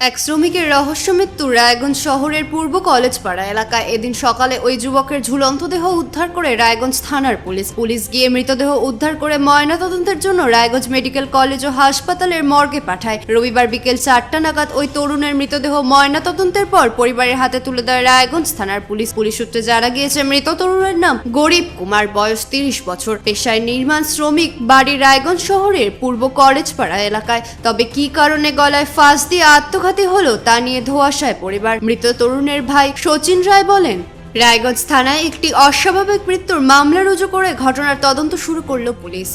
এক শ্রমিকের রহস্য মৃত্যু রায়গঞ্জ শহরের পূর্ব কলেজপাড়া এলাকায় এদিন সকালে ওই যুবকের ঝুলন্ত দেহ উদ্ধার করে রায়গঞ্জ থানার পুলিশ গিয়ে মৃতদেহ উদ্ধার করে ময়নাতদন্তের জন্য রায়গঞ্জ মেডিকেল কলেজ ও হাসপাতালের মর্গে পাঠায়। রবিবার বিকেল 4টা নাগাদ ওই তরুণের মৃতদেহ ময়নাতদন্তের পর পরিবারের হাতে তুলে দেয় রায়গঞ্জ থানার পুলিশ সূত্রে জানা গিয়েছে মৃত তরুণের নাম গরিব কুমার, বয়স 30 বছর, পেশায় নির্মাণ শ্রমিক, বাড়ি রায়গঞ্জ শহরের পূর্ব কলেজপাড়া এলাকায়। তবে কি কারণে গলায় ফাঁস দিয়ে আত্মঘাতী হলো তা নিয়ে ধোঁয়াশায় পরিবার। মৃত তরুণের ভাই সচিন রায় বলেন, রায়গঞ্জ থানায় একটি অস্বাভাবিক মৃত্যুর মামলা রুজু করে ঘটনার তদন্ত শুরু করলো পুলিশ।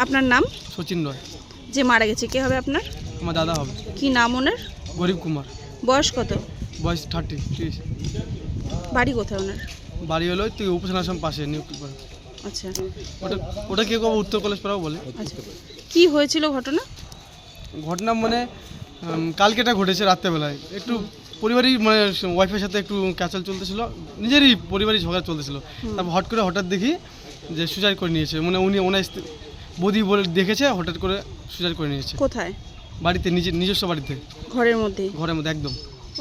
আপনার নাম? সচিন রায়। যে মারা গেছে কে হবে আপনার? আমার দাদা হবে। কি নাম ওনার? গরিব কুমার। বয়স কত? বয়স 30। বাড়ি কোথায় ওনার? বাড়ি হলো তুই উপসেনার পাশে নিউ। আচ্ছা, ওটা কেউ কবে উত্তর কলেজ পাড়াও বলে। আচ্ছা, কি হয়েছিল ঘটনা? ঘটনা মানে কালকে এটা ঘটেছে রাত্রেবেলায়। একটু পরিবারই মানে ওয়াইফের সাথে একটু ক্যাচাল চলতেছিল, নিজেরই পরিবারই ঝগড়া চলতেছিল। তারপর হঠাৎ দেখি যে সুসাইড করে নিয়েছে, মানে ওনার বৌদি বলে দেখেছে, হঠাৎ করে সুসাইড করে নিয়েছে। কোথায়? বাড়িতে, নিজস্ব বাড়িতে, ঘরের মধ্যে? ঘরের মধ্যে একদম।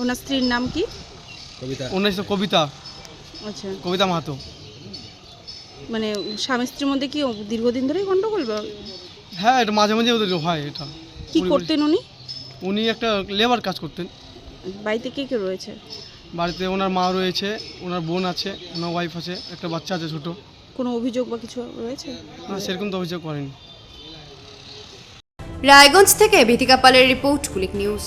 ওনার স্ত্রীর নাম কি? ওনার কবিতা। আচ্ছা, কবিতা মাহাতো। মানে স্বামী স্ত্রীর মধ্যে কি দীর্ঘদিন ধরেই গন্ডগোল? হ্যাঁ, এটা মাঝে মাঝে ওদের হয়। এটা কি করতেন উনি? উনি একটা লেবার কাজ করতেন। বাড়িতে কে কে রয়েছে? বাড়িতে ওনার মা রয়েছে, ওনার বোন আছে, ওনার ওয়াইফ আছে, একটা বাচ্চা আছে ছোট। কোনো অভিযোগ বা কিছু রয়েছে? না, সেরকম তো অভিযোগ করেনি। রায়গঞ্জ থেকে ভীতিকা পালের রিপোর্ট, কুলিক নিউজ।